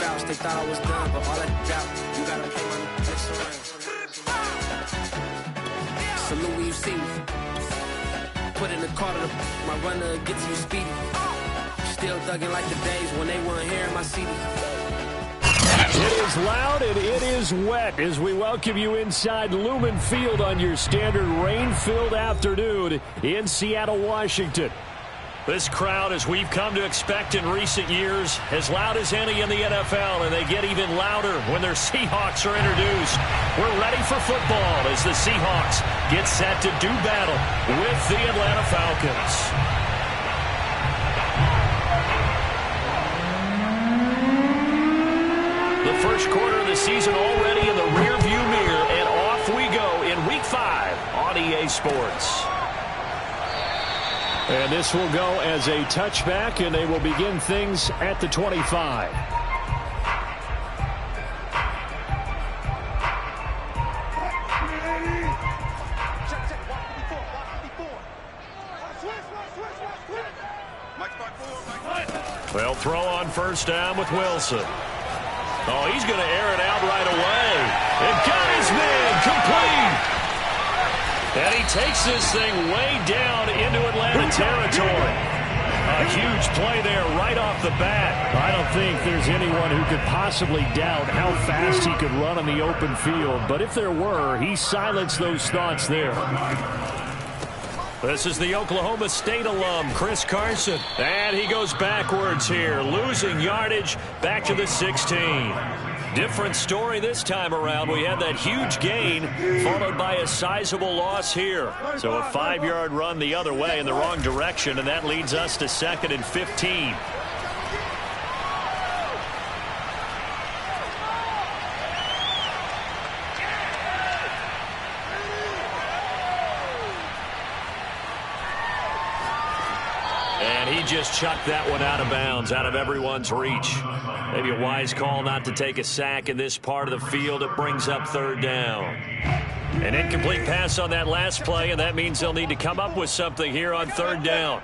routes, they thought I was done, but all I doubt, you gotta play my next round. Salute when you see me. Put in the car to my runner, get to you speedy. Still thugging like the days when they weren't hearing my CD. It is loud and it is wet as we welcome you inside Lumen Field on your standard rain-filled afternoon in Seattle, Washington. This crowd, as we've come to expect in recent years, as loud as any in the NFL, and they get even louder when their Seahawks are introduced. We're ready for football as the Seahawks get set to do battle with the Atlanta Falcons. The first quarter of the season already in the rearview mirror, and off we go in Week 5 on EA Sports. And this will go as a touchback, and they will begin things at the 25. Well, throw on first down with Wilson. Oh, he's going to air it out right away. And got his man complete. And he takes this thing way down into Atlanta territory. A huge play there right off the bat. I don't think there's anyone who could possibly doubt how fast he could run on the open field. But if there were, he silenced those thoughts there. This is the Oklahoma State alum, Chris Carson. And he goes backwards here, losing yardage back to the 16. Different story this time around. We had that huge gain followed by a sizable loss here. So a 5-yard run the other way in the wrong direction, and that leads us to 2nd and 15. He just chucked that one out of bounds, out of everyone's reach. Maybe a wise call not to take a sack in this part of the field. It brings up 3rd down. An incomplete pass on that last play, and that means they'll need to come up with something here on 3rd down.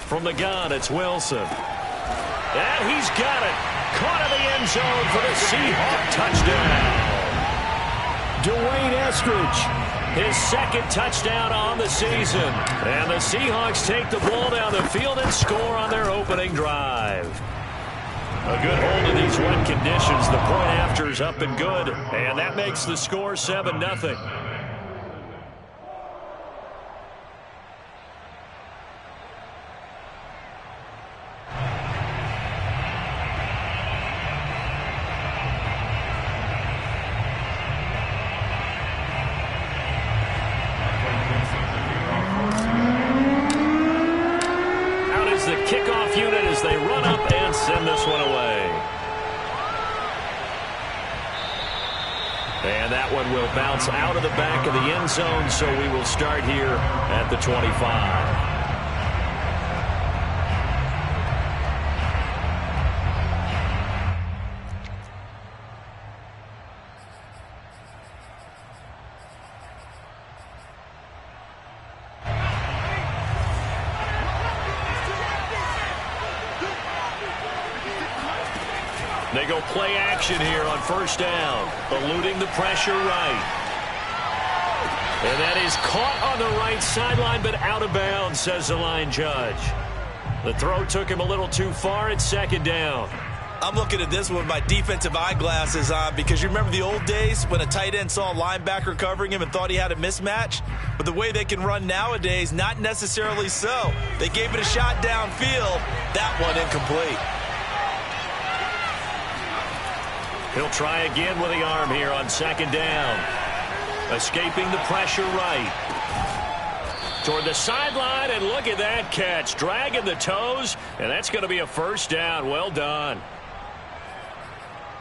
From the gun, it's Wilson. And he's got it. Caught in the end zone for the Seahawk touchdown. Dwayne Eskridge. His 2nd touchdown on the season. And the Seahawks take the ball down the field and score on their opening drive. A good hold in these wet conditions. The point after is up and good. And that makes the score 7-0. Kickoff unit as they run up and send this one away. And that one will bounce out of the back of the end zone, so we will start here at the 25. They go play action here on first down, eluding the pressure right. And that is caught on the right sideline, but out of bounds, says the line judge. The throw took him a little too far. It's 2nd down. I'm looking at this one with my defensive eyeglasses on because you remember the old days when a tight end saw a linebacker covering him and thought he had a mismatch? But the way they can run nowadays, not necessarily so. They gave it a shot downfield. That one incomplete. He'll try again with the arm here on 2nd down. Escaping the pressure right. Toward the sideline, and look at that catch. Dragging the toes, and that's going to be a first down. Well done.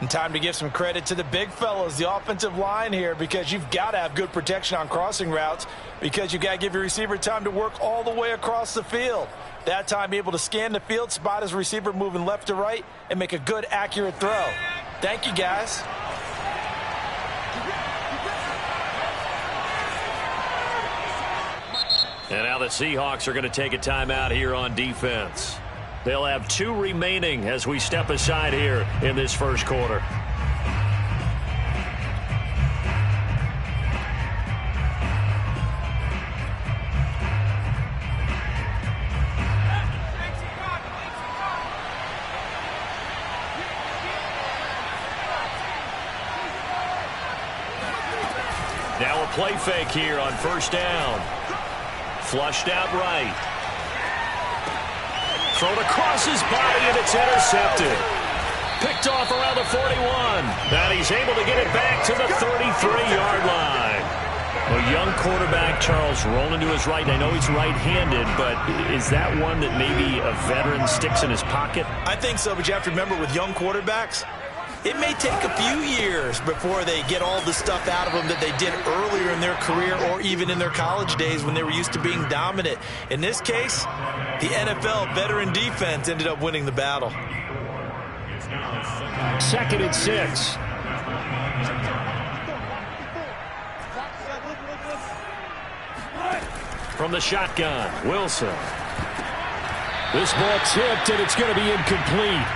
And time to give some credit to the big fellas, the offensive line here, because you've got to have good protection on crossing routes because you've got to give your receiver time to work all the way across the field. That time, be able to scan the field, spot his receiver moving left to right, and make a good, accurate throw. Thank you, guys. And now the Seahawks are going to take a timeout here on defense. They'll have 2 remaining as we step aside here in this first quarter. Now a play fake here on first down. Flushed out right. Thrown across his body, and it's intercepted. Picked off around the 41. And he's able to get it back to the 33-yard line. A young quarterback, Charles, rolling to his right. I know he's right-handed, but is that one that maybe a veteran sticks in his pocket? I think so, but you have to remember with young quarterbacks, it may take a few years before they get all the stuff out of them that they did earlier in their career or even in their college days when they were used to being dominant. In this case, the NFL veteran defense ended up winning the battle. 2nd and 6. From the shotgun, Wilson. This ball tipped, and it's going to be incomplete.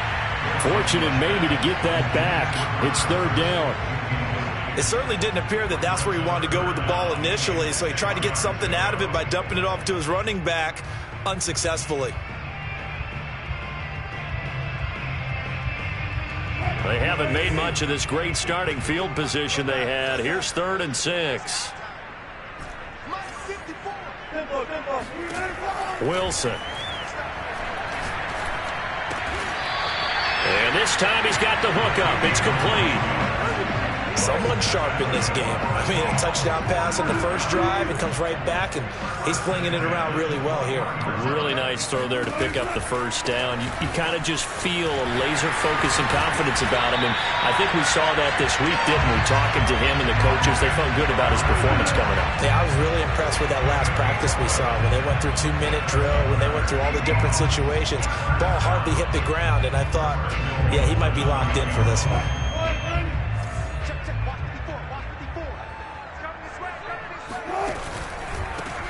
Fortunate maybe to get that back. It's 3rd down. It certainly didn't appear that that's where he wanted to go with the ball initially, so he tried to get something out of it by dumping it off to his running back unsuccessfully. They haven't made much of this great starting field position they had. Here's 3rd and 6. Wilson. And this time he's got the hook up. It's complete. Someone sharp in this game. I mean, a touchdown pass on the first drive and comes right back, and he's flinging it around really well here. Really nice throw there to pick up the first down. You kind of just feel a laser focus and confidence about him, and I think we saw that this week, didn't we? Talking to him and the coaches, they felt good about his performance coming up. Yeah, I was really impressed with that last practice we saw when they went through 2-minute drill, when they went through all the different situations. Ball hardly hit the ground, and I thought, yeah, he might be locked in for this one.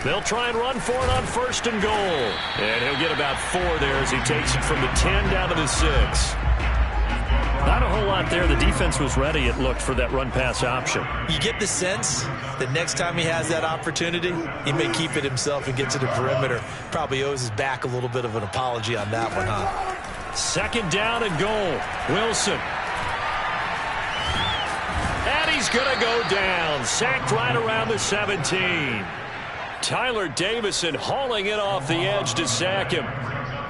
They'll try and run for it on 1st and goal. And he'll get about 4 there as he takes it from the 10 down to the 6. Not a whole lot there. The defense was ready, it looked, for that run-pass option. You get the sense that next time he has that opportunity, he may keep it himself and get to the perimeter. Probably owes his back a little bit of an apology on that one, huh? 2nd down and goal. Wilson. And he's going to go down. Sacked right around the 17. Tyler Davison hauling it off the edge to sack him.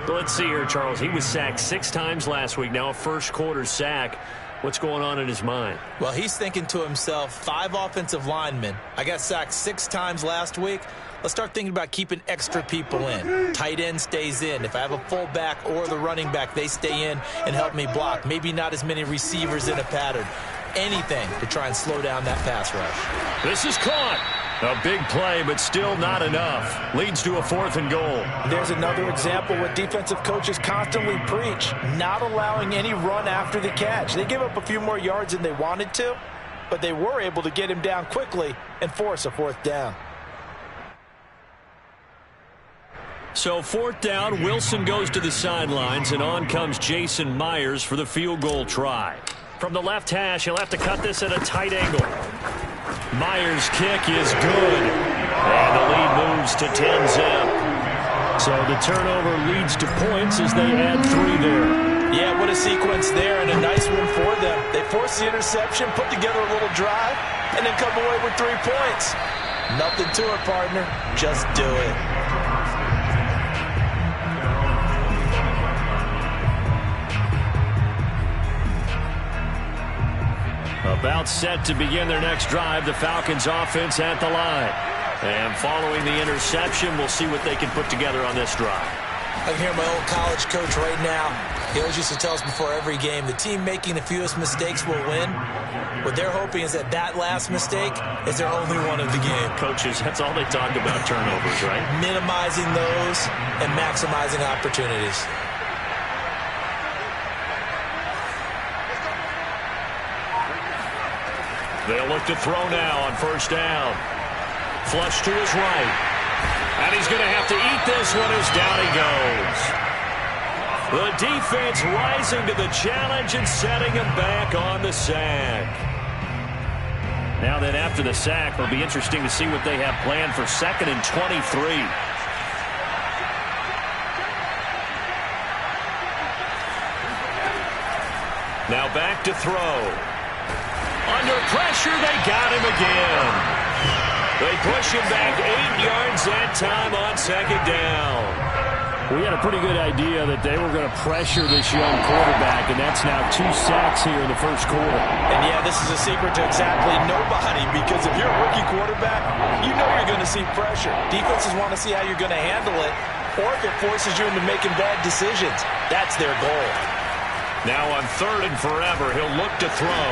But let's see here, Charles. He was sacked 6 times last week. Now a first-quarter sack. What's going on in his mind? Well, he's thinking to himself, 5 offensive linemen. I got sacked 6 times last week. Let's start thinking about keeping extra people in. Tight end stays in. If I have a fullback or the running back, they stay in and help me block. Maybe not as many receivers in a pattern. Anything to try and slow down that pass rush. This is caught. A big play, but still not enough. Leads to a 4th and goal. There's another example what defensive coaches constantly preach, not allowing any run after the catch. They give up a few more yards than they wanted to, but they were able to get him down quickly and force a 4th down. So 4th down, Wilson goes to the sidelines, and on comes Jason Myers for the field goal try. From the left hash, he'll have to cut this at a tight angle. Myers' kick is good, and the lead moves to 10-zip. So the turnover leads to points as they add 3 there. Yeah, what a sequence there, and a nice one for them. They force the interception, put together a little drive, and then come away with 3 points. Nothing to it, partner. Just do it. About set to begin their next drive, the Falcons offense at the line. And following the interception, we'll see what they can put together on this drive. I can hear my old college coach right now. He always used to tell us before every game, the team making the fewest mistakes will win. What they're hoping is that that last mistake is their only one of the game. Coaches, that's all they talk about, turnovers, right? Minimizing those and maximizing opportunities. They'll look to throw now on 1st down. Flush to his right. And he's going to have to eat this one as down he goes. The defense rising to the challenge and setting him back on the sack. Now then, after the sack, it'll be interesting to see what they have planned for 2nd and 23. Now back to throw. Under pressure, they got him again. They push him back 8 yards that time on 2nd down. We had a pretty good idea that they were going to pressure this young quarterback, and that's now 2 sacks here in the first quarter. And yeah, this is a secret to exactly nobody, because if you're a rookie quarterback, you know you're going to see pressure. Defenses want to see how you're going to handle it, or if it forces you into making bad decisions. That's their goal. Now on 3rd and forever, he'll look to throw.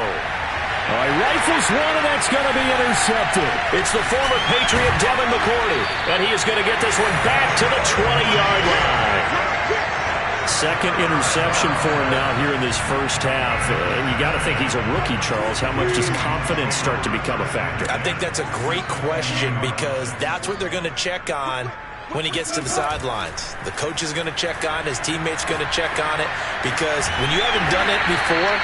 All right, rifles one, and that's going to be intercepted. It's the former Patriot Devin McCourty, and he is going to get this one back to the 20-yard line. 2nd interception for him now here in this first half. And you got to think he's a rookie, Charles. How much does confidence start to become a factor? I think that's a great question, because that's what they're going to check on when he gets to the sidelines. The coach is going to check on it. His teammates going to check on it, because when you haven't done it before,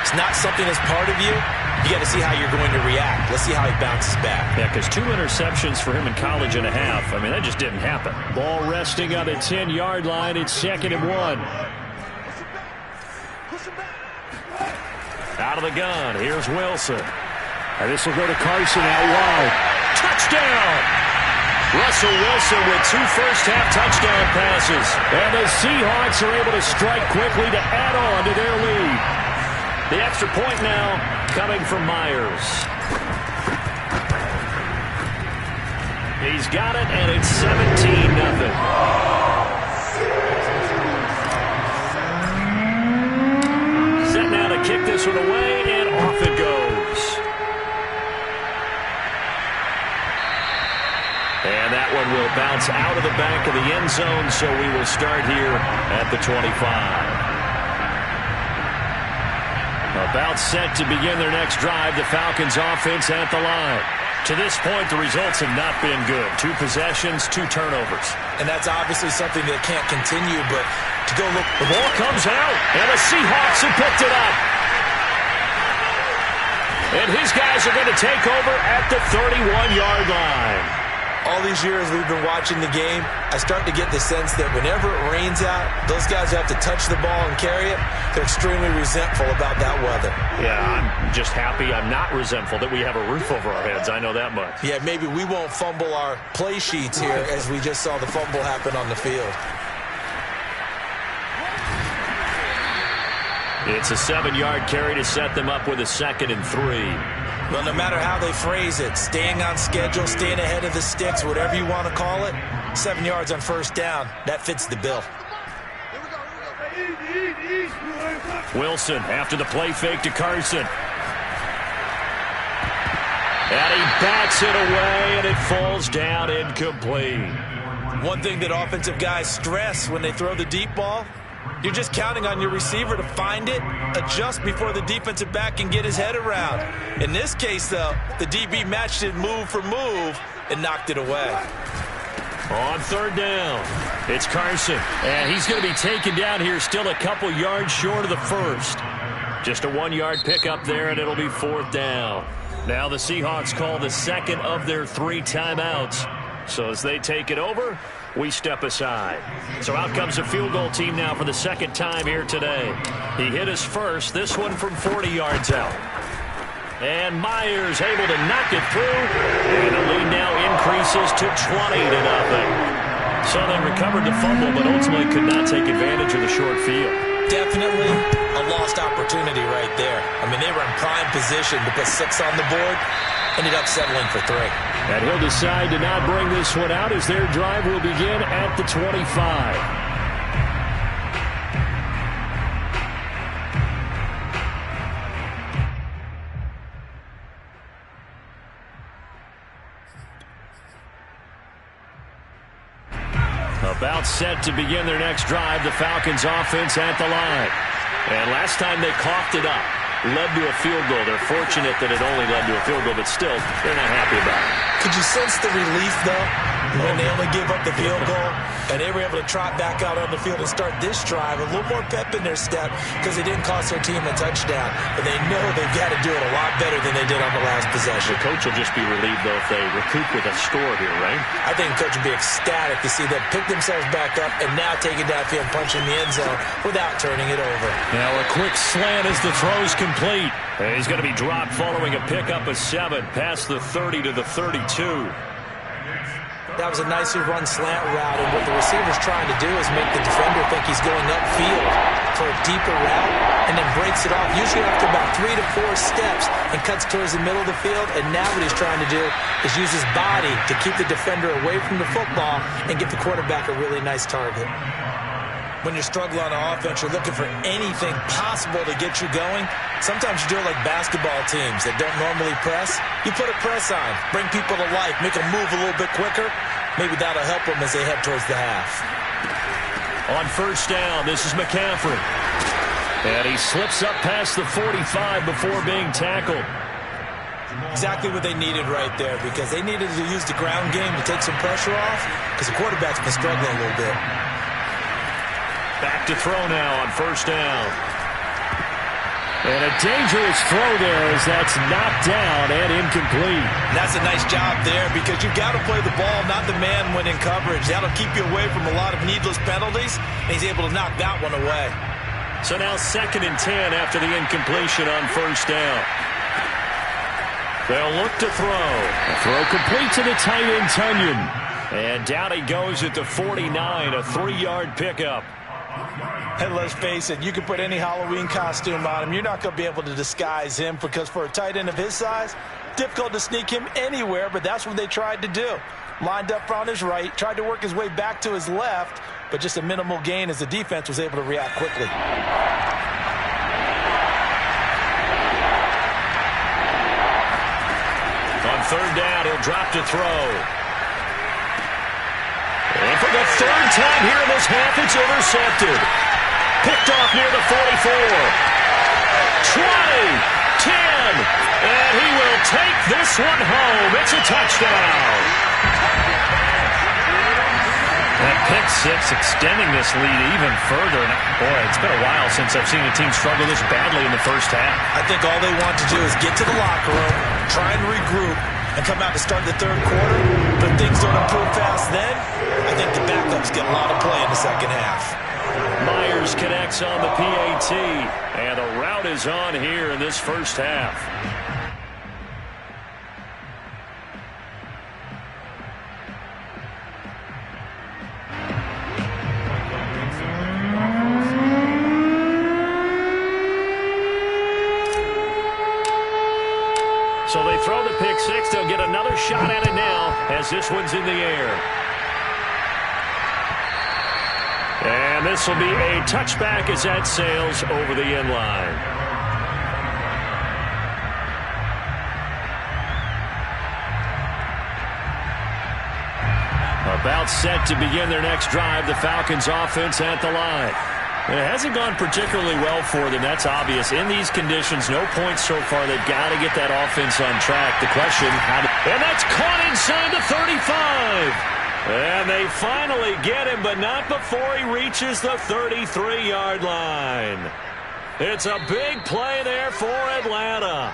it's not something that's part of you. You got to see how you're going to react. Let's see how he bounces back. Yeah, because 2 interceptions for him in college and a half. I mean, that just didn't happen. Ball resting on the 10-yard line. It's 2nd and 1. Out of the gun. Here's Wilson. And this will go to Carson out wide. Touchdown! Russell Wilson with 2 first-half touchdown passes. And the Seahawks are able to strike quickly to add on to their lead. The extra point now coming from Myers. He's got it, and it's 17-0. Set now to kick this one away, and off it goes. And that one will bounce out of the back of the end zone, so we will start here at the 25. About set to begin their next drive, the Falcons offense at the line. To this point, the results have not been good. 2 possessions, 2 turnovers. And that's obviously something that can't continue, but to go look. The ball comes out, and the Seahawks have picked it up. And his guys are going to take over at the 31-yard line. All these years we've been watching the game, I start to get the sense that whenever it rains out, those guys who have to touch the ball and carry it, they're extremely resentful about that weather. Yeah, I'm just happy I'm not resentful that we have a roof over our heads. I know that much. Yeah, maybe we won't fumble our play sheets here as we just saw the fumble happen on the field. It's a 7-yard carry to set them up with a 2nd and 3. Well, no matter how they phrase it, staying on schedule, staying ahead of the sticks, whatever you want to call it, 7 yards on 1st down, that fits the bill. Wilson after the play fake to Carson. And he backs it away, and it falls down incomplete. One thing that offensive guys stress when they throw the deep ball, you're just counting on your receiver to find it, adjust before the defensive back can get his head around. In this case, though, the DB matched it move for move and knocked it away. On 3rd down, it's Carson, and he's going to be taken down here still a couple yards short of the 1st. Just a 1-yard pickup there, and it'll be 4th down. Now the Seahawks call the 2nd of their 3 timeouts. So as they take it over, we step aside. So out comes the field goal team now for the 2nd time here today. He hit his first, this one from 40 yards out. And Myers able to knock it through. And the lead now increases to 20-0. So they recovered the fumble, but ultimately could not take advantage of the short field. Definitely a lost opportunity right there. I mean, they were in prime position to put 6 on the board. Ended up settling for 3. And he'll decide to not bring this one out as their drive will begin at the 25. About set to begin their next drive, the Falcons offense at the line. And last time they coughed it up, led to a field goal. They're fortunate that it only led to a field goal, but still, they're not happy about it. Could you sense the relief, though, when they only gave up the field goal and they were able to trot back out on the field and start this drive? A little more pep in their step because they didn't cost their team a touchdown. But they know they've got to do it a lot better than they did on the last possession. The coach will just be relieved, though, if they recoup with a score here, right? I think the coach will be ecstatic to see them pick themselves back up and now take it downfield and punch in the end zone without turning it over. Now a quick slant as the throw's complete. He's going to be dropped following a pickup of 7 past the 30 to the 32. That was a nicely run slant route, and what the receiver's trying to do is make the defender think he's going upfield for a deeper route and then breaks it off, usually after about 3 to 4 steps, and cuts towards the middle of the field. And now what he's trying to do is use his body to keep the defender away from the football and get the quarterback a really nice target. When you're struggling on offense, you're looking for anything possible to get you going. Sometimes you do it like basketball teams that don't normally press. You put a press on, bring people to life, make them move a little bit quicker. Maybe that'll help them as they head towards the half. On first down, this is McCaffrey. And he slips up past the 45 before being tackled. Exactly what they needed right there, because they needed to use the ground game to take some pressure off, because the quarterback's been struggling a little bit. Back to throw now on first down. And a dangerous throw there as that's knocked down and incomplete. And that's a nice job there, because you've got to play the ball, not the man when in coverage. That'll keep you away from a lot of needless penalties, and he's able to knock that one away. So now 2nd and 10 after the incompletion on first down. They'll look to throw. A throw complete to the tight end, Tunyon. And down he goes at the 49, a 3-yard pickup. And let's face it, you can put any Halloween costume on him. You're not going to be able to disguise him, because for a tight end of his size, difficult to sneak him anywhere, but that's what they tried to do. Lined up on his right, tried to work his way back to his left, but just a minimal gain as the defense was able to react quickly. On third down, he'll drop to throw. And for the 3rd time here in this half, it's intercepted. Picked off near the 44. 20, 10, and he will take this one home. It's a touchdown. That pick 6 extending this lead even further. And boy, it's been a while since I've seen a team struggle this badly in the first half. I think all they want to do is get to the locker room, try and regroup, and come out to start the 3rd quarter. But things don't improve fast then. I think the backups get a lot of play in the second half. Myers connects on the PAT, and the route is on here in this first half. So they throw the pick 6. They'll get another shot at it now as this one's in the air. And this will be a touchback as that sails over the end line. About set to begin their next drive, the Falcons offense at the line. It hasn't gone particularly well for them. That's obvious. In these conditions, no points so far. They've got to get that offense on track. The question, and that's caught inside the 35. And they finally get him, but not before he reaches the 33-yard line. It's a big play there for Atlanta.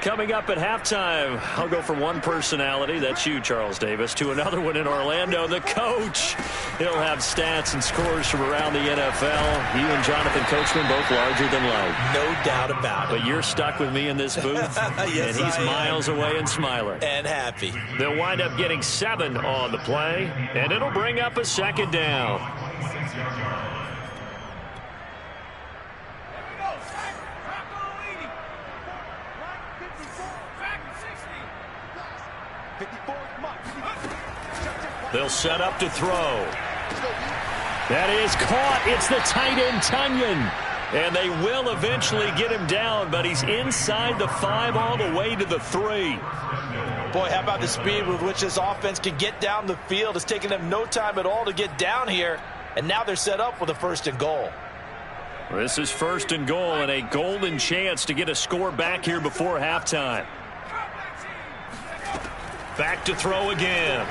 Coming up at halftime, I'll go from one personality, that's you, Charles Davis, to another one in Orlando, the coach. He'll have stats and scores from around the NFL. You and Jonathan Coachman, both larger than life. No doubt about it. But you're stuck with me in this booth, yes, and he's miles away and smiling. And happy. They'll wind up getting 7 on the play, and it'll bring up a 2nd down. They'll set up to throw. That is caught. It's the tight end, Tunyon. And they will eventually get him down, but he's inside the 5 all the way to the 3. Boy, how about the speed with which this offense can get down the field? It's taken them no time at all to get down here, and now they're set up with a 1st and goal. This is 1st and goal and a golden chance to get a score back here before halftime. Back to throw again.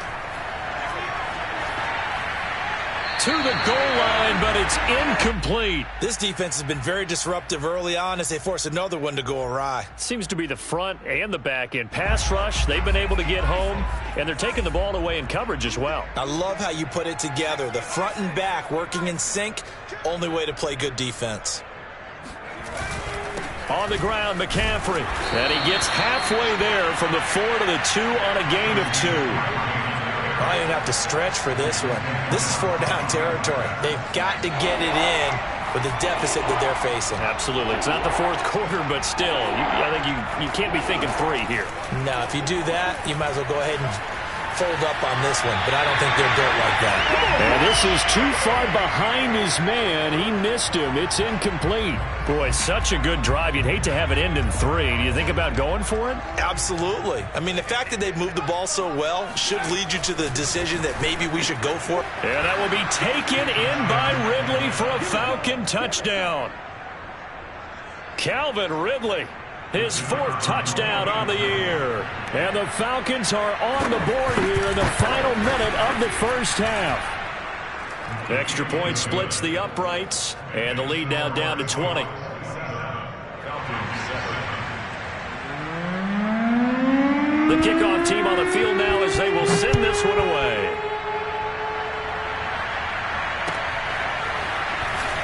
To the goal line, but it's incomplete. This defense has been very disruptive early on as they force another one to go awry. Seems to be the front and the back end. Pass rush, they've been able to get home, and they're taking the ball away in coverage as well. I love how you put it together. The front and back working in sync, only way to play good defense. On the ground, McCaffrey. And he gets halfway there from the 4 to the 2 on a gain of 2. I didn't have to stretch for this one. This is 4-down territory. They've got to get it in with the deficit that they're facing. Absolutely. It's not the 4th quarter, but still, I think you can't be thinking 3 here. No, if you do that, you might as well go ahead and fold up on this one, but I don't think they're built like that. And this is too far behind his man. He missed him. It's incomplete. Boy, such a good drive. You'd hate to have it end in 3. Do you think about going for it? Absolutely. I mean, the fact that they've moved the ball so well should lead you to the decision that maybe we should go for it. And that will be taken in by Ridley for a Falcon touchdown. Calvin Ridley, his 4th touchdown on the year. And the Falcons are on the board here in the final minute of the first half. Extra point splits the uprights, and the lead now down to 20. The kickoff team on the field now as they will send this one away.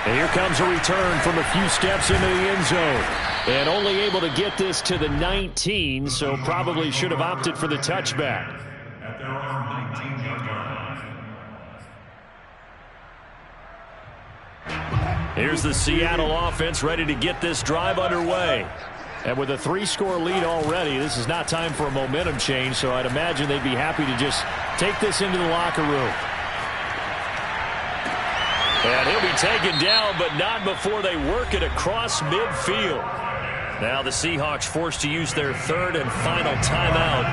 And here comes a return from a few steps into the end zone. And only able to get this to the 19, so probably should have opted for the touchback. Here's the Seattle offense ready to get this drive underway. And with a 3-score lead already, this is not time for a momentum change, so I'd imagine they'd be happy to just take this into the locker room. And he'll be taken down, but not before they work it across midfield. Now the Seahawks forced to use their 3rd and final timeout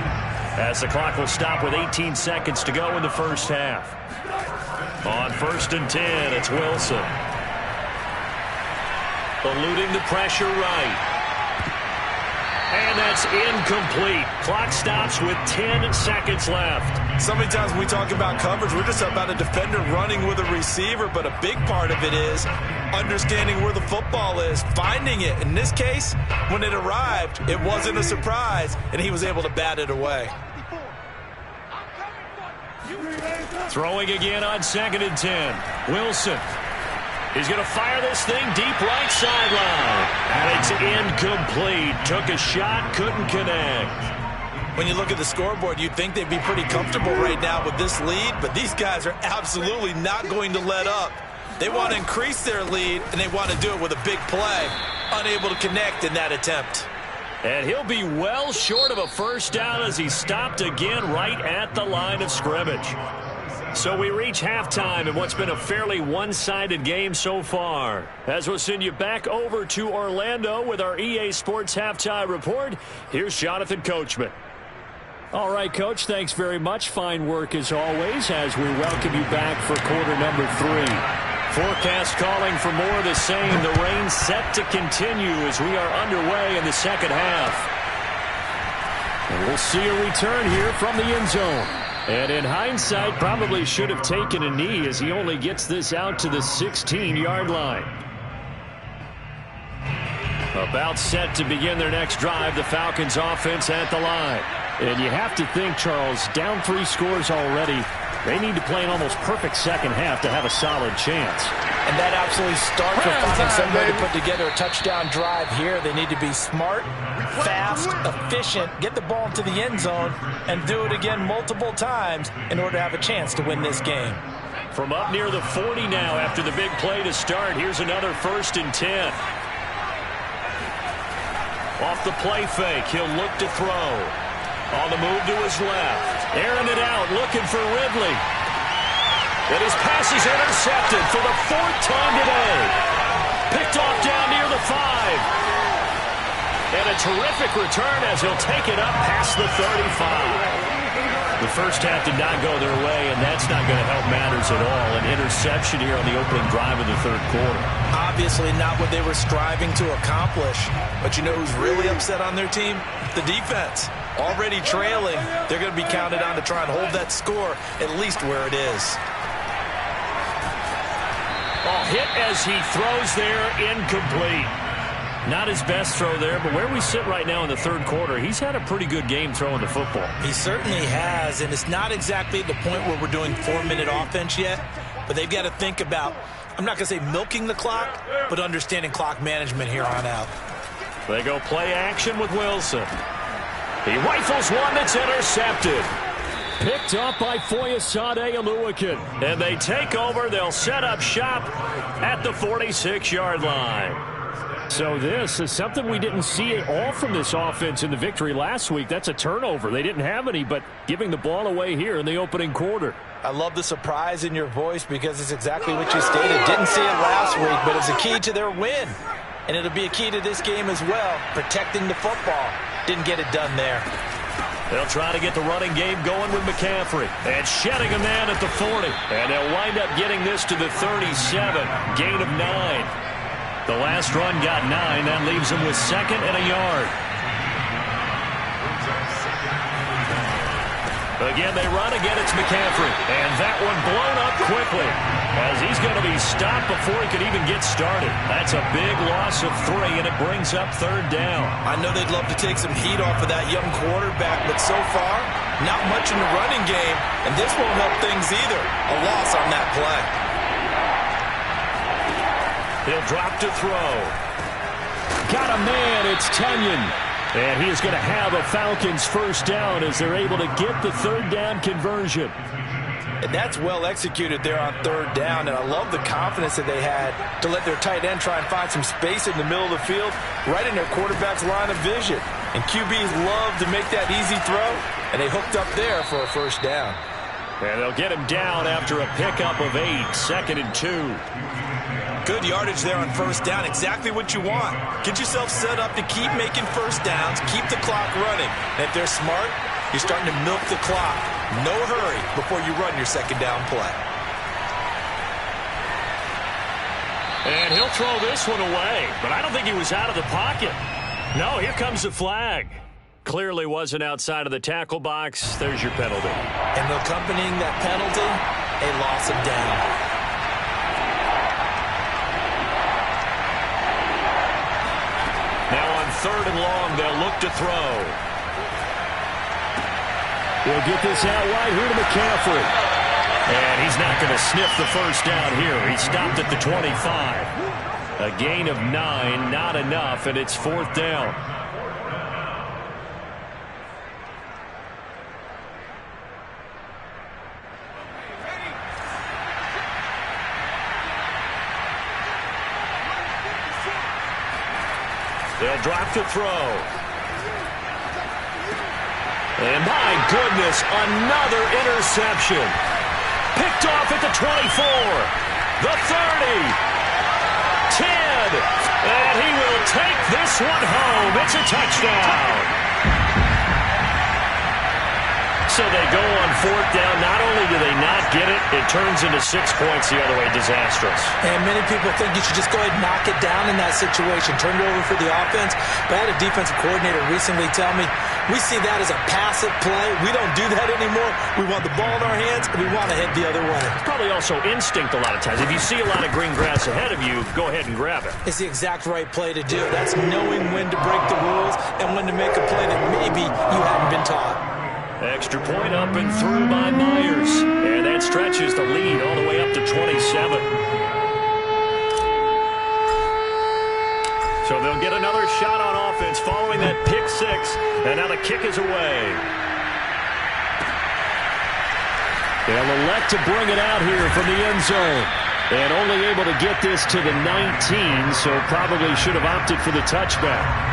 as the clock will stop with 18 seconds to go in the first half. On 1st and 10, it's Wilson. Eluding the pressure right. And that's incomplete. Clock stops with 10 seconds left. So many times when we talk about coverage, we're just about a defender running with a receiver, but a big part of it is understanding where the football is, finding it. In this case, when it arrived, it wasn't a surprise, and he was able to bat it away. Throwing again on 2nd and 10. Wilson. He's going to fire this thing deep right sideline. And it's incomplete. Took a shot, couldn't connect. When you look at the scoreboard, you'd think they'd be pretty comfortable right now with this lead, but these guys are absolutely not going to let up. They want to increase their lead, and they want to do it with a big play. Unable to connect in that attempt. And he'll be well short of a first down as he stopped again right at the line of scrimmage. So we reach halftime in what's been a fairly one-sided game so far. As we'll send you back over to Orlando with our EA Sports Halftime Report, here's Jonathan Coachman. All right, Coach, thanks very much. Fine work as always as we welcome you back for quarter number 3. Forecast calling for more of the same. The rain set to continue as we are underway in the second half. And we'll see a return here from the end zone. And in hindsight, probably should have taken a knee as he only gets this out to the 16-yard line. About set to begin their next drive, the Falcons offense at the line. And you have to think, Charles, down 3 scores already. They need to play an almost perfect second half to have a solid chance. And that absolutely starts with finding some way to put together a touchdown drive here. They need to be smart, fast, efficient, get the ball into the end zone, and do it again multiple times in order to have a chance to win this game. From up near the 40 now after the big play to start, here's another 1st and 10. Off the play fake, he'll look to throw. On the move to his left. Airing it out, looking for Ridley. And his pass is intercepted for the 4th time today. Picked off down near the 5. And a terrific return as he'll take it up past the 35. The first half did not go their way, and that's not going to help matters at all. An interception here on the opening drive of the third quarter. Obviously not what they were striving to accomplish. But you know who's really upset on their team? The defense. Already trailing. They're going to be counted on to try and hold that score at least where it is. Hit as he throws there, incomplete. Not his best throw there, but where we sit right now in the third quarter, he's had a pretty good game throwing the football. He certainly has, and it's not exactly the point where we're doing 4-minute offense yet, but they've got to think about, I'm not going to say milking the clock, but understanding clock management here on out. They go play action with Wilson. He rifles one that's intercepted. Picked up by Foyesade Oluwakin. And they take over. They'll set up shop at the 46-yard line. So this is something we didn't see at all from this offense in the victory last week. That's a turnover. They didn't have any, but giving the ball away here in the opening quarter. I love the surprise in your voice because it's exactly what you stated. Didn't see it last week, but it's a key to their win. And it'll be a key to this game as well, protecting the football. Didn't get it done there. They'll try to get the running game going with McCaffrey. And shedding a man at the 40. And they'll wind up getting this to the 37. Gain of 9. The last run got 9. That leaves them with 2nd and a yard. Again, they run. Again, it's McCaffrey. And that one blown up quickly as he's going to be stopped before he could even get started. That's a big loss of 3, and it brings up 3rd down. I know they'd love to take some heat off of that young quarterback, but so far, not much in the running game, and this won't help things either. A loss on that play. He'll drop to throw. Got a man. It's Tunyon. And he is going to have a Falcons first down as they're able to get the 3rd down conversion. And that's well executed there on 3rd down. And I love the confidence that they had to let their tight end try and find some space in the middle of the field, right in their quarterback's line of vision. And QBs love to make that easy throw, and they hooked up there for a first down. And they'll get him down after a pickup of 8, 2nd and 2. Good yardage there on first down. Exactly what you want. Get yourself set up to keep making first downs, keep the clock running. And if they're smart, you're starting to milk the clock. No hurry before you run your 2nd down play. And he'll throw this one away, but I don't think he was out of the pocket. No, here comes the flag. Clearly wasn't outside of the tackle box. There's your penalty. And accompanying that penalty, a loss of down. Now on 3rd and long, they'll look to throw. He'll get this out wide here to McCaffrey. And he's not going to sniff the first down here. He stopped at the 25. A gain of 9, not enough, and it's 4th down. They'll drop to throw. And my goodness, another interception. Picked off at the 24, the 30, 10, and he will take this one home. It's a touchdown. So they go on 4th down. Not only do they not get it, it turns into 6 points the other way. Disastrous. And many people think you should just go ahead and knock it down in that situation. Turn it over for the offense. But I had a defensive coordinator recently tell me, we see that as a passive play. We don't do that anymore. We want the ball in our hands, and we want to head the other way. It's probably also instinct a lot of times. If you see a lot of green grass ahead of you, go ahead and grab it. It's the exact right play to do. That's knowing when to break the rules and when to make a play that maybe you hadn't been taught. Extra point up and through by Myers. And that stretches the lead all the way up to 27. So they'll get another shot on offense following that pick 6. And now the kick is away. They'll elect to bring it out here from the end zone. And only able to get this to the 19, so probably should have opted for the touchback.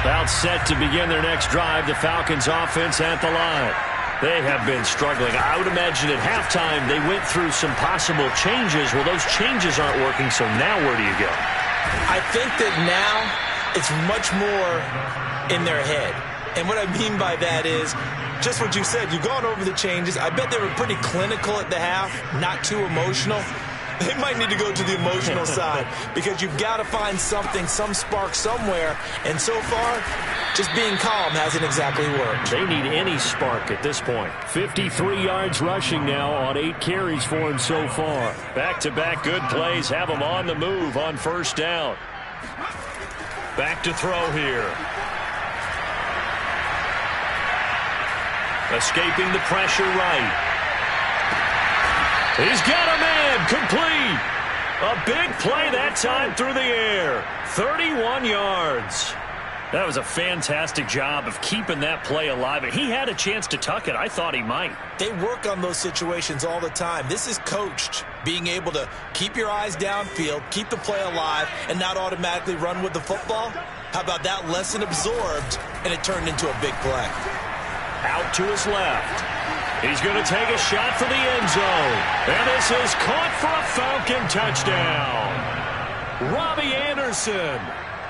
About set to begin their next drive. The Falcons offense at the line. They have been struggling. I would imagine at halftime they went through some possible changes. Well, those changes aren't working, so now where do you go? I think that now it's much more in their head. And what I mean by that is just what you said. You've gone over the changes. I bet they were pretty clinical at the half, not too emotional. They might need to go to the emotional side because you've got to find something, some spark somewhere. And so far, just being calm hasn't exactly worked. They need any spark at this point. 53 yards rushing now on 8 carries for him so far. Back-to-back good plays have him on the move on first down. Back to throw here. Escaping the pressure right. He's got a man, complete. A big play that time through the air. 31 yards. That was a fantastic job of keeping that play alive. And he had a chance to tuck it. I thought he might. They work on those situations all the time. This is coached, being able to keep your eyes downfield, keep the play alive, and not automatically run with the football. How about that lesson absorbed, and it turned into a big play. Out to his left. He's going to take a shot for the end zone. And this is caught for a Falcon touchdown. Robbie Anderson,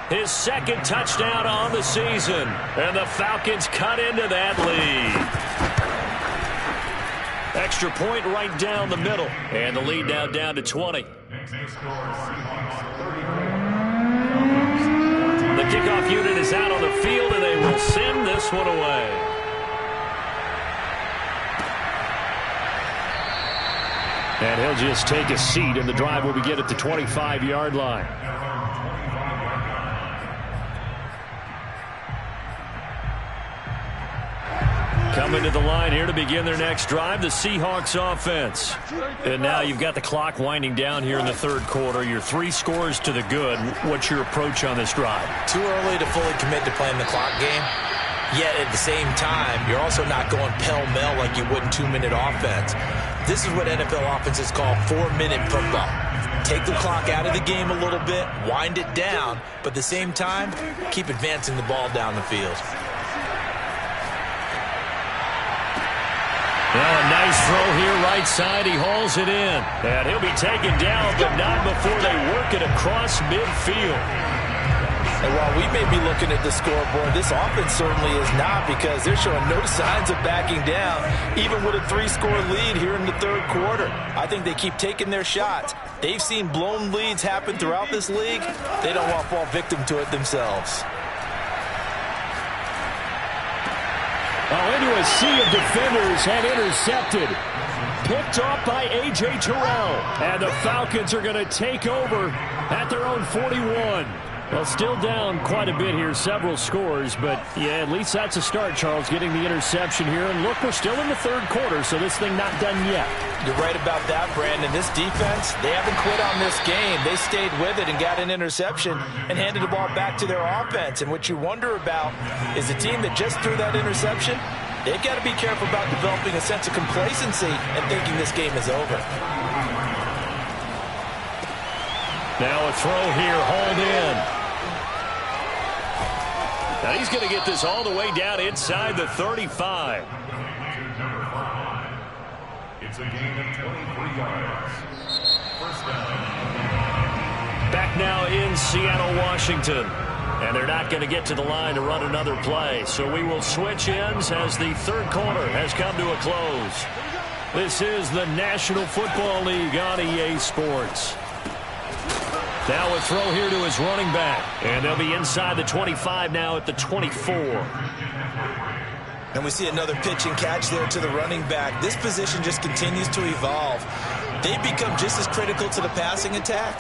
his second touchdown on the season. And the Falcons cut into that lead. Extra point right down the middle. And the lead now down to 20. The kickoff unit is out on the field, and they will send this one away. And he'll just take a seat, and the drive will begin at the 25-yard line. Coming to the line here to begin their next drive, the Seahawks offense. And now you've got the clock winding down here in the third quarter. You're 3 scores to the good. What's your approach on this drive? Too early to fully commit to playing the clock game. Yet at the same time, you're also not going pell-mell like you would in 2-minute offense. This is what NFL offenses call 4-minute football. Take the clock out of the game a little bit, wind it down, but at the same time, keep advancing the ball down the field. Well, a nice throw here right side. He hauls it in. And he'll be taken down, but not before they work it across midfield. And while we may be looking at the scoreboard, this offense certainly is not, because they're showing no signs of backing down, even with a 3-score lead here in the third quarter. I think they keep taking their shots. They've seen blown leads happen throughout this league. They don't want to fall victim to it themselves. Oh, into a sea of defenders and intercepted. Picked off by A.J. Terrell. And the Falcons are going to take over at their own 41. Well, still down quite a bit here, several scores, but yeah, at least that's a start, Charles, getting the interception here. And look, we're still in the third quarter, so this thing not done yet. You're right about that, Brandon. This defense, they haven't quit on this game. They stayed with it and got an interception and handed the ball back to their offense. And what you wonder about is the team that just threw that interception, they've got to be careful about developing a sense of complacency and thinking this game is over. Now a throw here, hauled in. Now he's going to get this all the way down inside the 35. It's a gain of 23 yards. First down. Back now in Seattle, Washington. And they're not going to get to the line to run another play. So we will switch ends as the third quarter has come to a close. This is the National Football League on EA Sports. Now a throw here to his running back. And they'll be inside the 25 now at the 24. And we see another pitch and catch there to the running back. This position just continues to evolve. They become just as critical to the passing attack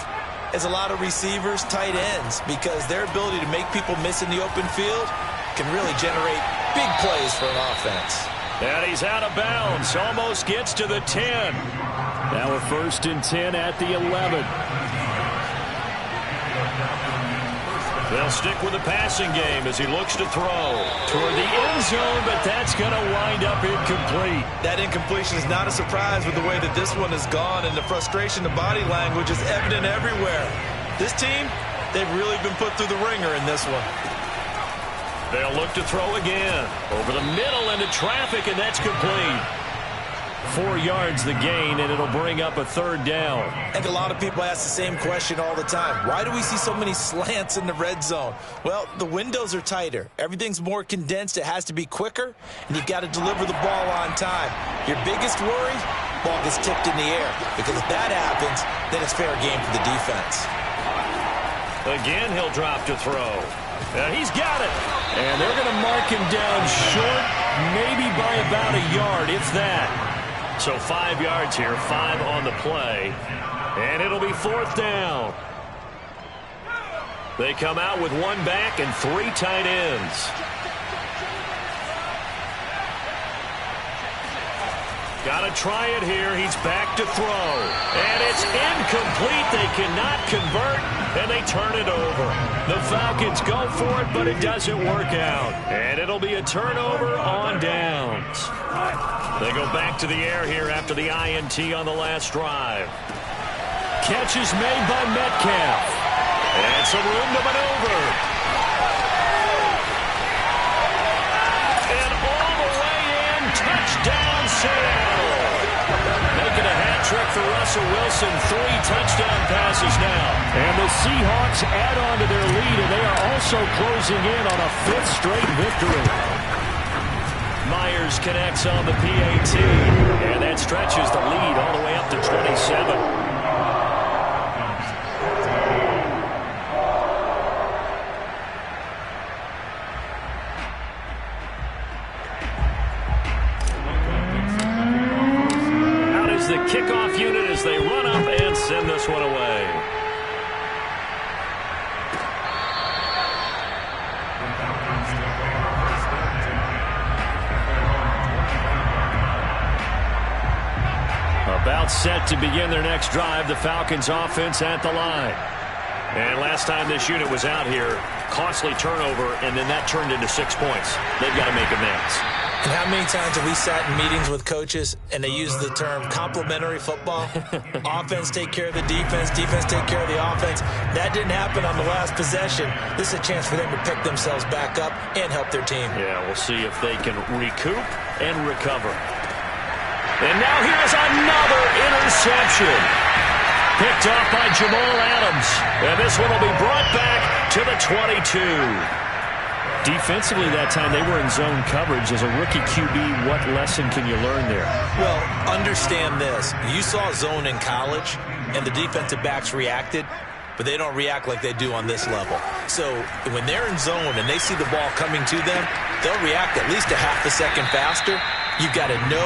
as a lot of receivers, tight ends, because their ability to make people miss in the open field can really generate big plays for an offense. And he's out of bounds. Almost gets to the 10. Now a 1st and 10 at the 11. They'll stick with the passing game as he looks to throw toward the end zone, but that's going to wind up incomplete. That incompletion is not a surprise with the way that this one has gone, and the frustration, the body language is evident everywhere. This team, they've really been put through the ringer in this one. They'll look to throw again. Over the middle into traffic, and that's complete. 4 yards the gain, and it'll bring up a third down. I think a lot of people ask the same question all the time. Why do we see so many slants in the red zone? Well, the windows are tighter. Everything's more condensed. It has to be quicker, and you've got to deliver the ball on time. Your biggest worry, ball gets tipped in the air, because if that happens, then it's fair game for the defense. Again, he'll drop to throw. He's got it. And they're going to mark him down short, maybe by about a yard, if that. So 5 yards here, 5 on the play. And it'll be fourth down. They come out with 1 back and 3 tight ends. Got to try it here. He's back to throw. And it's incomplete. They cannot convert, and they turn it over. The Falcons go for it, but it doesn't work out. And it'll be a turnover on downs. They go back to the air here after the INT on the last drive. Catch is made by Metcalf. And some room to maneuver. And all the way in, touchdown Seattle. Making a hat trick for Russell Wilson. 3 touchdown passes now. And the Seahawks add on to their lead, and they are also closing in on a 5th straight victory. Myers connects on the PAT, and that stretches the lead all the way up to 27. Out is the kickoff unit as they run up and send this one away. About set to begin their next drive, the Falcons offense at the line. And last time this unit was out here, costly turnover, and then that turned into 6 points. They've got to make amends. And how many times have we sat in meetings with coaches and they use the term complementary football? Offense take care of the defense, defense take care of the offense. That didn't happen on the last possession. This is a chance for them to pick themselves back up and help their team. Yeah, we'll see if they can recoup and recover. And now here's another interception. Picked off by Jamal Adams. And this one will be brought back to the 22. Defensively that time, they were in zone coverage. As a rookie QB, what lesson can you learn there? Well, understand this. You saw zone in college, and the defensive backs reacted, but they don't react like they do on this level. So when they're in zone and they see the ball coming to them, they'll react at least a half a second faster. You've got to know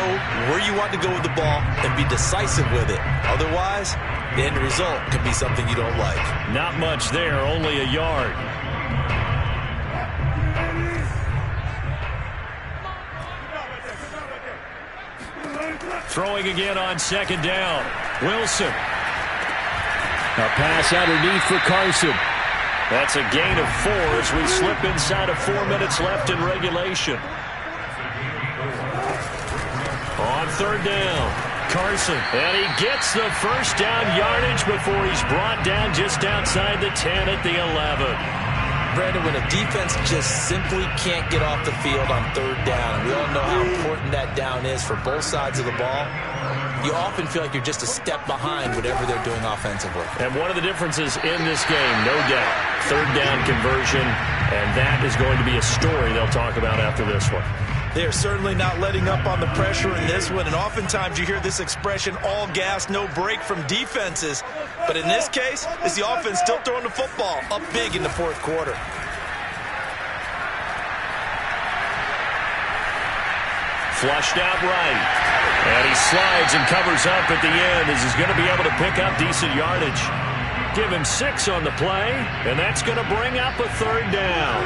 where you want to go with the ball and be decisive with it. Otherwise, the end result can be something you don't like. Not much there, only a yard. Throwing again on second down. Wilson. A pass underneath for Carson. That's a gain of 4 as we slip inside of 4 minutes left in regulation. On third down, Carson. And he gets the first down yardage before he's brought down just outside the 10 at the 11. Brandon, when a defense just simply can't get off the field on third down, we all know how important that down is for both sides of the ball, you often feel like you're just a step behind whatever they're doing offensively. And one of the differences in this game, no doubt, third down conversion, and that is going to be a story they'll talk about after this one. They are certainly not letting up on the pressure in this one, and oftentimes you hear this expression, all gas, no break from defenses. But in this case, it's the offense still throwing the football up big in the fourth quarter. Flushed out right. And he slides and covers up at the end as he's going to be able to pick up decent yardage. Give him 6 on the play, and that's going to bring up a third down.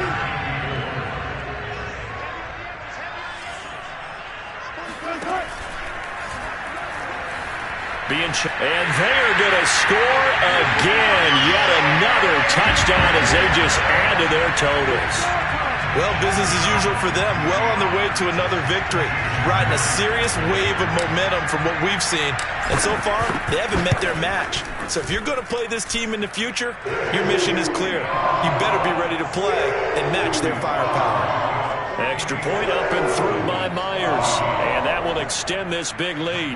And they're going to score again. Yet another touchdown as they just add to their totals. Well, business as usual for them. Well on their way to another victory. Riding a serious wave of momentum from what we've seen. And so far, they haven't met their match. So if you're going to play this team in the future, your mission is clear. You better be ready to play and match their firepower. Extra point up and through by Myers. And that will extend this big lead.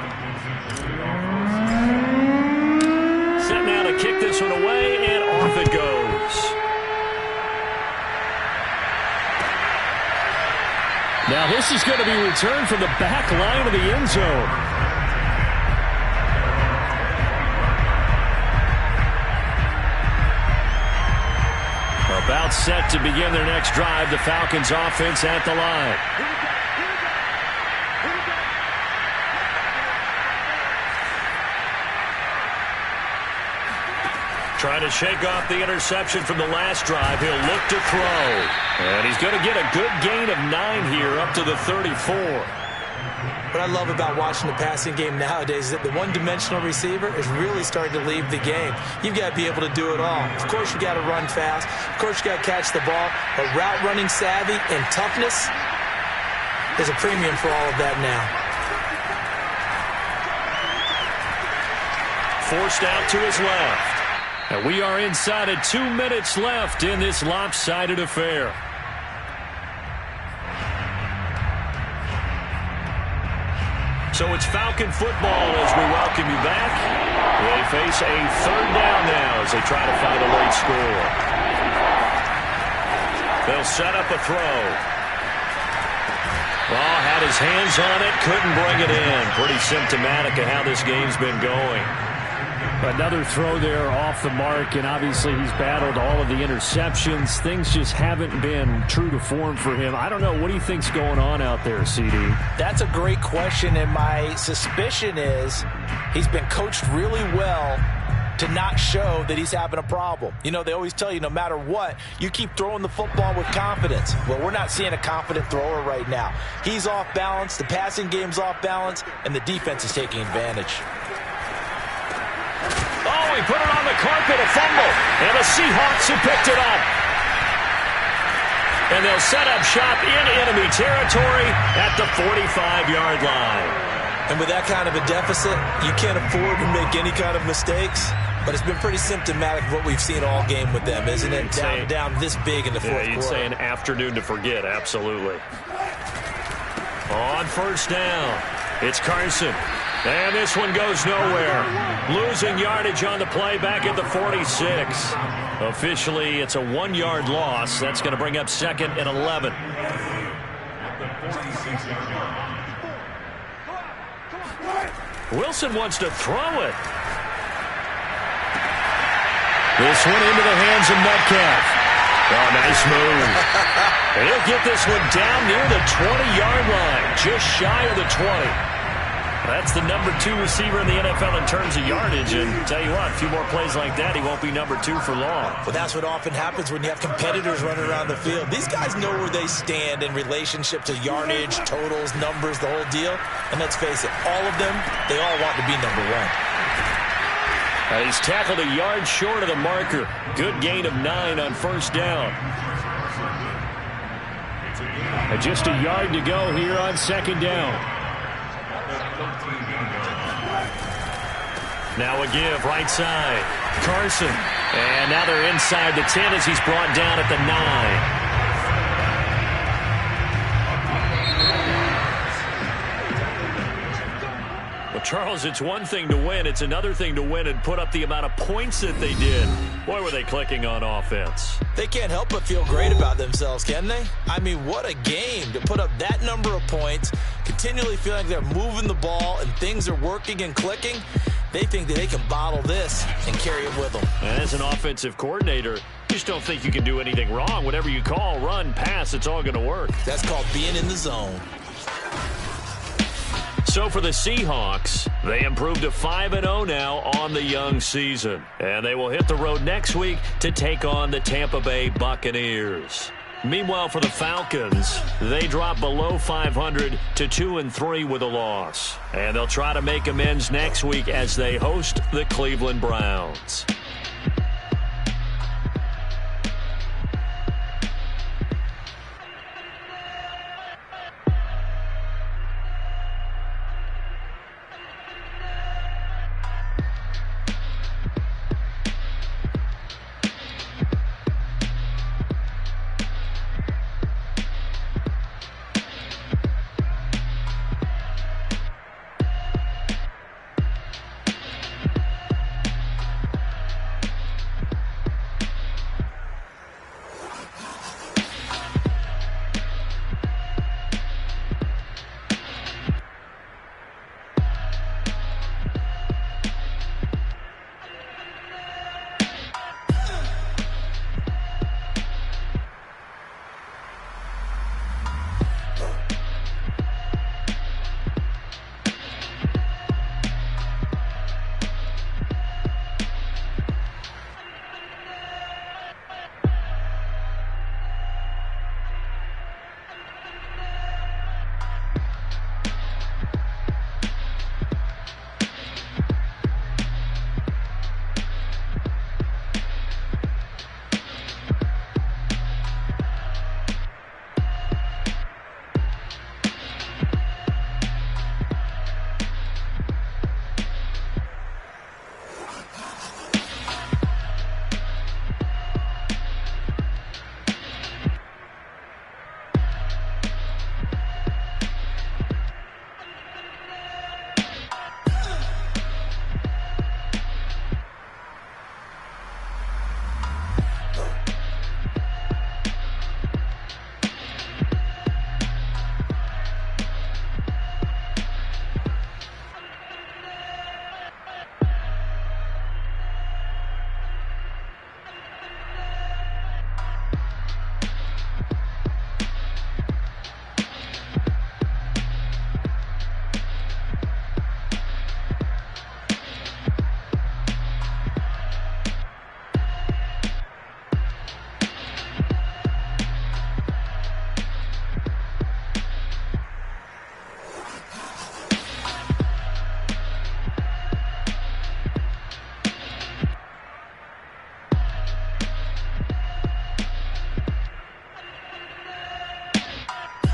Set now to kick this one away, and off it goes. Now this is going to be returned from the back line of the end zone. About set to begin their next drive. The Falcons offense at the line. Trying to shake off the interception from the last drive. He'll look to throw. And he's going to get a good gain of 9 here up to the 34. What I love about watching the passing game nowadays is that the one-dimensional receiver is really starting to leave the game. You've got to be able to do it all. Of course, you got to run fast. Of course, you got to catch the ball. But route running savvy and toughness, there's a premium for all of that now. Forced out to his left. And we are inside of 2 minutes left in this lopsided affair. So it's Falcon football as we welcome you back. They face a third down now as they try to find a late score. They'll set up a throw. Well, had his hands on it, couldn't bring it in. Pretty symptomatic of how this game's been going. Another throw there off the mark, and obviously he's battled all of the interceptions. Things just haven't been true to form for him. I don't know. What do you think's going on out there, CD? That's a great question, and my suspicion is he's been coached really well to not show that he's having a problem. You know, they always tell you no matter what, you keep throwing the football with confidence. Well, we're not seeing a confident thrower right now. He's off balance, the passing game's off balance, and the defense is taking advantage. Oh, he put it on the carpet, a fumble. And the Seahawks have picked it up. And they'll set up shop in enemy territory at the 45-yard line. And with that kind of a deficit, you can't afford to make any kind of mistakes. But it's been pretty symptomatic of what we've seen all game with them, isn't it? Down this big in the fourth quarter. You'd say an afternoon to forget, absolutely. On first down, it's Carson. And this one goes nowhere. Losing yardage on the play back at the 46. Officially, it's a 1-yard loss. That's going to bring up 2nd and 11. Wilson wants to throw it. This one into the hands of Metcalf. Oh, nice move. And he'll get this one down near the 20-yard line, just shy of the 20. That's the number 2 receiver in the NFL in terms of yardage. And tell you what, a few more plays like that, he won't be number 2 for long. Well, that's what often happens when you have competitors running around the field. These guys know where they stand in relationship to yardage, totals, numbers, the whole deal. And let's face it, all of them, they all want to be number 1. He's tackled a yard short of the marker. Good gain of 9 on first down. And just a yard to go here on second down. Now a give, right side. Carson. And now they're inside the 10 as he's brought down at the 9. Well, Charles, it's one thing to win. It's another thing to win and put up the amount of points that they did. Boy, were they clicking on offense. They can't help but feel great about themselves, can they? I mean, what a game to put up that number of points, continually feeling like they're moving the ball and things are working and clicking. They think that they can bottle this and carry it with them. And as an offensive coordinator, you just don't think you can do anything wrong. Whatever you call, run, pass, it's all going to work. That's called being in the zone. So for the Seahawks, they improved to 5-0 now on the young season. And they will hit the road next week to take on the Tampa Bay Buccaneers. Meanwhile, for the Falcons, they drop below 500 to 2-3 with a loss. And they'll try to make amends next week as they host the Cleveland Browns.